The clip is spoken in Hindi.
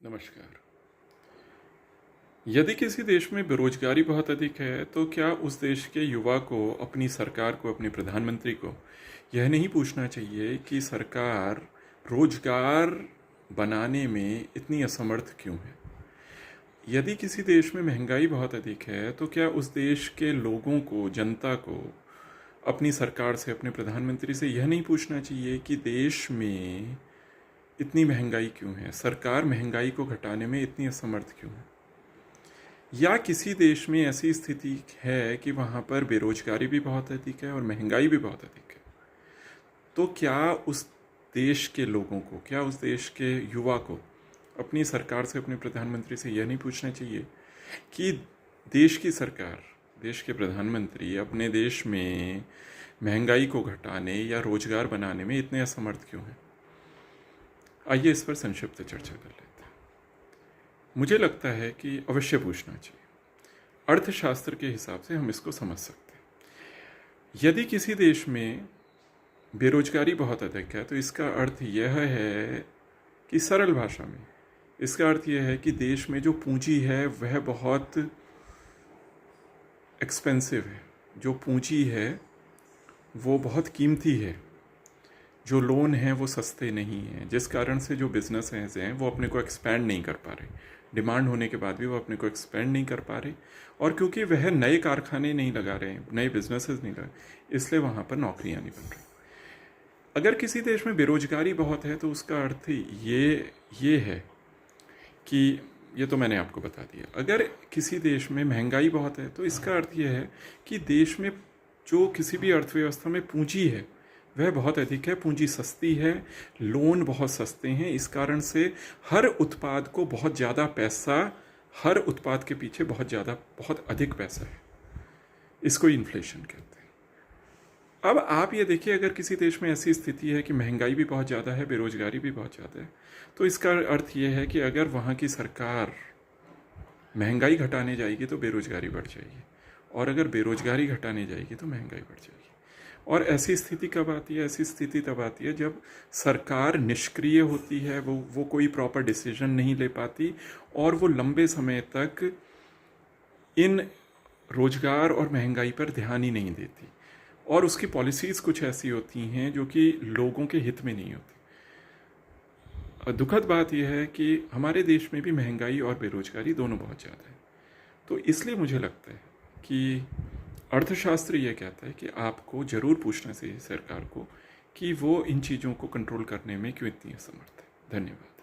नमस्कार। यदि किसी देश में बेरोजगारी बहुत अधिक है तो क्या उस देश के युवा को, अपनी सरकार को, अपने प्रधानमंत्री को यह नहीं पूछना चाहिए कि सरकार रोजगार बनाने में इतनी असमर्थ क्यों है? यदि किसी देश में महंगाई बहुत अधिक है तो क्या उस देश के लोगों को, जनता को, अपनी सरकार से, अपने प्रधानमंत्री से यह नहीं पूछना चाहिए कि देश में इतनी महंगाई क्यों है, सरकार महंगाई को घटाने में इतनी असमर्थ क्यों है? या किसी देश में ऐसी स्थिति है कि वहाँ पर बेरोजगारी भी बहुत अधिक है और महंगाई भी बहुत अधिक है, तो क्या उस देश के लोगों को, क्या उस देश के युवा को अपनी सरकार से, अपने प्रधानमंत्री से यह नहीं पूछना चाहिए कि देश की सरकार, देश के प्रधानमंत्री अपने देश में महंगाई को घटाने या रोजगार बनाने में इतने असमर्थ क्यों हैं? आइए इस पर संक्षिप्त चर्चा कर लेते हैं। मुझे लगता है कि अवश्य पूछना चाहिए। अर्थशास्त्र के हिसाब से हम इसको समझ सकते हैं। यदि किसी देश में बेरोजगारी बहुत अधिक है तो इसका अर्थ यह है कि, सरल भाषा में इसका अर्थ यह है कि देश में जो पूंजी है वह बहुत एक्सपेंसिव है, जो पूंजी है वो बहुत कीमती है, जो लोन हैं वो सस्ते नहीं हैं, जिस कारण से जो बिजनेसेस हैं वो अपने को एक्सपैंड नहीं कर पा रहे, डिमांड होने के बाद भी वो अपने को एक्सपैंड नहीं कर पा रहे, और क्योंकि वह नए कारखाने नहीं लगा रहे हैं, नए बिजनेसेस नहीं लगा, इसलिए वहाँ पर नौकरियाँ नहीं बन रही। अगर किसी देश में बेरोजगारी बहुत है तो उसका अर्थ ये है कि, ये तो मैंने आपको बता दिया, अगर किसी देश में महंगाई बहुत है तो इसका अर्थ यह है कि देश में जो किसी भी अर्थव्यवस्था में पूंजी है वह बहुत अधिक है, पूंजी सस्ती है, लोन बहुत सस्ते हैं, इस कारण से हर उत्पाद को बहुत ज़्यादा पैसा, हर उत्पाद के पीछे बहुत अधिक पैसा है। इसको इन्फ्लेशन कहते हैं। अब आप ये देखिए, अगर किसी देश में ऐसी स्थिति है कि महंगाई भी बहुत ज़्यादा है, बेरोजगारी भी बहुत ज़्यादा है, तो इसका अर्थ ये है कि अगर वहाँ की सरकार महंगाई घटाने जाएगी तो बेरोजगारी बढ़ जाएगी, और अगर बेरोजगारी घटाने जाएगी तो महंगाई बढ़ जाएगी। और ऐसी स्थिति कब आती है? ऐसी स्थिति तब आती है जब सरकार निष्क्रिय होती है, वो कोई प्रॉपर डिसीजन नहीं ले पाती, और वो लंबे समय तक इन रोजगार और महंगाई पर ध्यान ही नहीं देती, और उसकी पॉलिसीज़ कुछ ऐसी होती हैं जो कि लोगों के हित में नहीं होती। दुखद बात यह है कि हमारे देश में भी महंगाई और बेरोजगारी दोनों बहुत ज़्यादा है। तो इसलिए मुझे लगता है कि अर्थशास्त्र ये कहता है कि आपको ज़रूर पूछना चाहिए सरकार को कि वो इन चीज़ों को कंट्रोल करने में क्यों इतनी असमर्थ है। धन्यवाद।